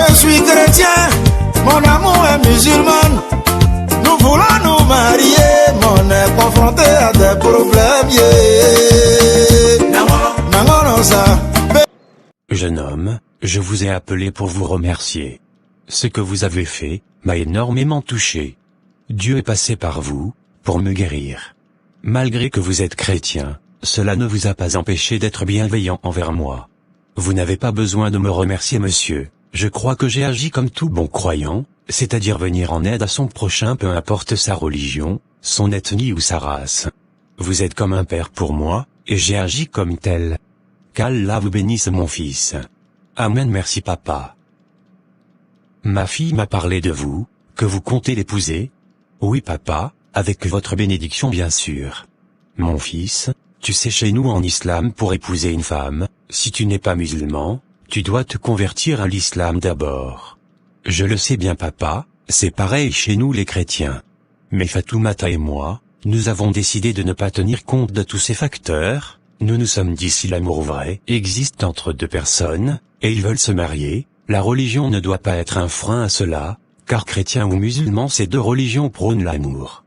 Je suis chrétien, mon amour est musulman. Nous voulons nous marier, mais on est confronté à des problèmes. Jeune homme, je vous ai appelé pour vous remercier. Ce que vous avez fait m'a énormément touché. Dieu est passé par vous pour me guérir. Malgré que vous êtes chrétien, cela ne vous a pas empêché d'être bienveillant envers moi. Vous n'avez pas besoin de me remercier, monsieur. Je crois que j'ai agi comme tout bon croyant, c'est-à-dire venir en aide à son prochain peu importe sa religion, son ethnie ou sa race. Vous êtes comme un père pour moi, et j'ai agi comme tel. Qu'Allah vous bénisse mon fils. Amen. Merci papa. Ma fille m'a parlé de vous, que vous comptez l'épouser? Oui papa, avec votre bénédiction bien sûr. Mon fils, tu sais chez nous en islam pour épouser une femme, si tu n'es pas musulman, tu dois te convertir à l'islam d'abord. Je le sais bien papa, c'est pareil chez nous les chrétiens. Mais Fatoumata et moi, nous avons décidé de ne pas tenir compte de tous ces facteurs. Nous nous sommes dit si l'amour vrai existe entre deux personnes, et ils veulent se marier, la religion ne doit pas être un frein à cela, car chrétien ou musulman ces deux religions prônent l'amour.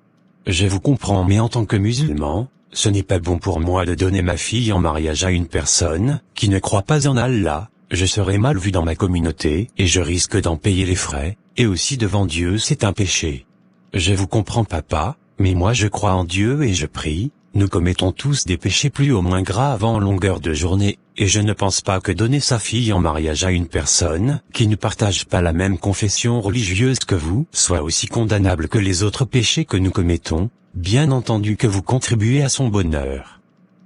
Je vous comprends mais en tant que musulman, ce n'est pas bon pour moi de donner ma fille en mariage à une personne qui ne croit pas en Allah, je serai mal vu dans ma communauté et je risque d'en payer les frais, et aussi devant Dieu c'est un péché. Je vous comprends papa, mais moi je crois en Dieu et je prie. Nous commettons tous des péchés plus ou moins graves en longueur de journée, et je ne pense pas que donner sa fille en mariage à une personne qui ne partage pas la même confession religieuse que vous soit aussi condamnable que les autres péchés que nous commettons, bien entendu que vous contribuez à son bonheur.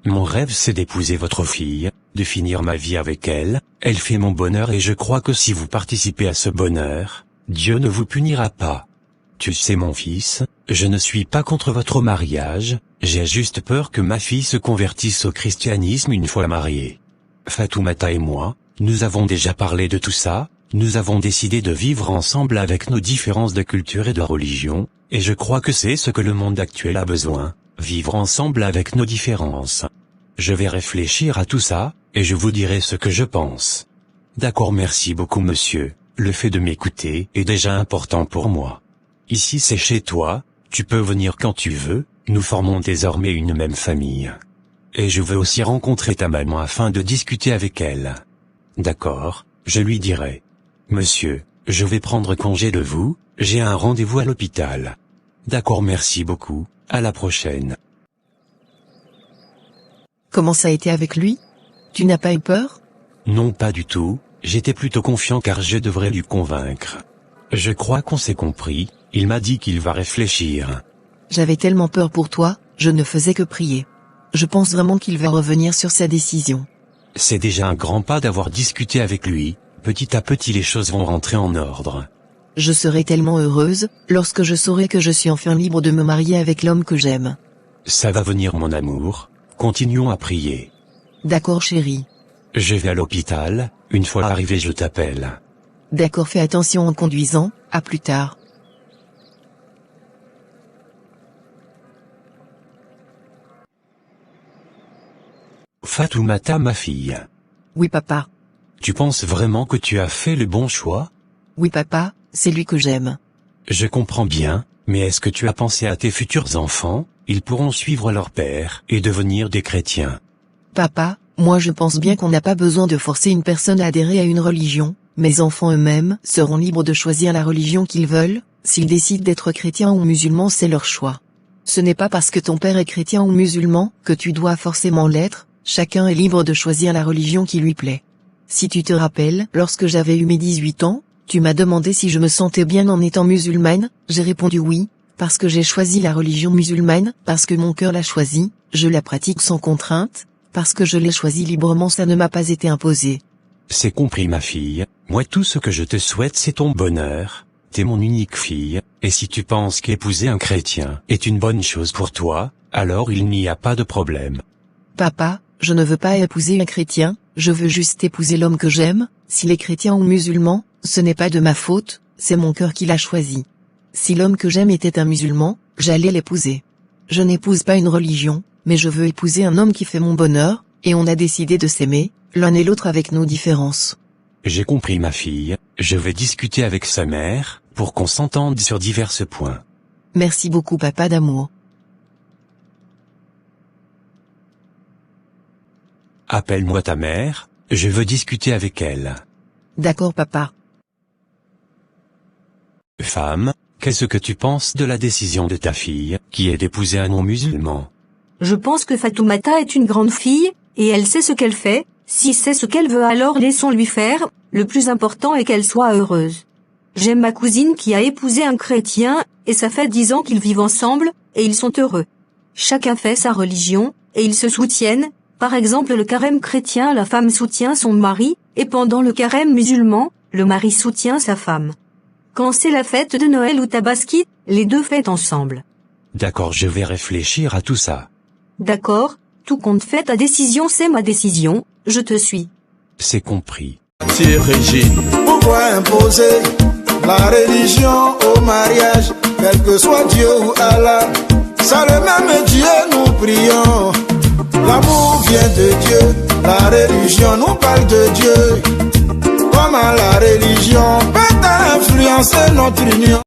Mon rêve c'est d'épouser votre fille, de finir ma vie avec elle, elle fait mon bonheur et je crois que si vous participez à ce bonheur, Dieu ne vous punira pas. Tu sais mon fils, je ne suis pas contre votre mariage, j'ai juste peur que ma fille se convertisse au christianisme une fois mariée. Fatoumata et moi, nous avons déjà parlé de tout ça, nous avons décidé de vivre ensemble avec nos différences de culture et de religion, et je crois que c'est ce que le monde actuel a besoin, vivre ensemble avec nos différences. Je vais réfléchir à tout ça, et je vous dirai ce que je pense. D'accord, merci beaucoup monsieur, le fait de m'écouter est déjà important pour moi. Ici c'est chez toi, tu peux venir quand tu veux, nous formons désormais une même famille. Et je veux aussi rencontrer ta maman afin de discuter avec elle. D'accord, je lui dirai. Monsieur, je vais prendre congé de vous, j'ai un rendez-vous à l'hôpital. D'accord, merci beaucoup, à la prochaine. Comment ça a été avec lui? Tu n'as pas eu peur? Non pas du tout, j'étais plutôt confiant car je devrais lui convaincre. Je crois qu'on s'est compris. Il m'a dit qu'il va réfléchir. J'avais tellement peur pour toi, je ne faisais que prier. Je pense vraiment qu'il va revenir sur sa décision. C'est déjà un grand pas d'avoir discuté avec lui, petit à petit les choses vont rentrer en ordre. Je serai tellement heureuse, lorsque je saurai que je suis enfin libre de me marier avec l'homme que j'aime. Ça va venir mon amour, continuons à prier. D'accord chérie. Je vais à l'hôpital, une fois arrivé je t'appelle. D'accord, fais attention en conduisant, à plus tard. Fatoumata ma fille. Oui papa. Tu penses vraiment que tu as fait le bon choix? Oui papa, c'est lui que j'aime. Je comprends bien, mais est-ce que tu as pensé à tes futurs enfants? Ils pourront suivre leur père et devenir des chrétiens. Papa, moi je pense bien qu'on n'a pas besoin de forcer une personne à adhérer à une religion. Mes enfants eux-mêmes seront libres de choisir la religion qu'ils veulent, s'ils décident d'être chrétiens ou musulmans c'est leur choix. Ce n'est pas parce que ton père est chrétien ou musulman que tu dois forcément l'être. Chacun est libre de choisir la religion qui lui plaît. Si tu te rappelles, lorsque j'avais eu mes 18 ans, tu m'as demandé si je me sentais bien en étant musulmane, j'ai répondu oui, parce que j'ai choisi la religion musulmane, parce que mon cœur l'a choisi, je la pratique sans contrainte, parce que je l'ai choisi librement, ça ne m'a pas été imposé. C'est compris ma fille, moi tout ce que je te souhaite c'est ton bonheur, t'es mon unique fille, et si tu penses qu'épouser un chrétien est une bonne chose pour toi, alors il n'y a pas de problème. Papa, je ne veux pas épouser un chrétien, je veux juste épouser l'homme que j'aime, s'il est chrétien ou musulman, ce n'est pas de ma faute, c'est mon cœur qui l'a choisi. Si l'homme que j'aime était un musulman, j'allais l'épouser. Je n'épouse pas une religion, mais je veux épouser un homme qui fait mon bonheur, et on a décidé de s'aimer, l'un et l'autre avec nos différences. J'ai compris ma fille, je vais discuter avec sa mère, pour qu'on s'entende sur divers points. Merci beaucoup papa d'amour. Appelle-moi ta mère, je veux discuter avec elle. D'accord papa. Femme, qu'est-ce que tu penses de la décision de ta fille, qui est d'épouser un non-musulman? Je pense que Fatoumata est une grande fille, et elle sait ce qu'elle fait. Si c'est ce qu'elle veut alors laissons-lui faire, le plus important est qu'elle soit heureuse. J'aime ma cousine qui a épousé un chrétien, et ça fait 10 ans qu'ils vivent ensemble, et ils sont heureux. Chacun fait sa religion, et ils se soutiennent. Par exemple le carême chrétien, la femme soutient son mari, et pendant le carême musulman, le mari soutient sa femme. Quand c'est la fête de Noël ou Tabaski, les deux fêtent ensemble. D'accord, je vais réfléchir à tout ça. D'accord, tout compte fait, ta décision c'est ma décision, je te suis. C'est compris. Pourquoi imposer la religion au mariage, quel que soit Dieu ou Allah? C'est le même Dieu nous prions. L'amour vient de Dieu, la religion nous parle de Dieu. Comment la religion peut influencer notre union?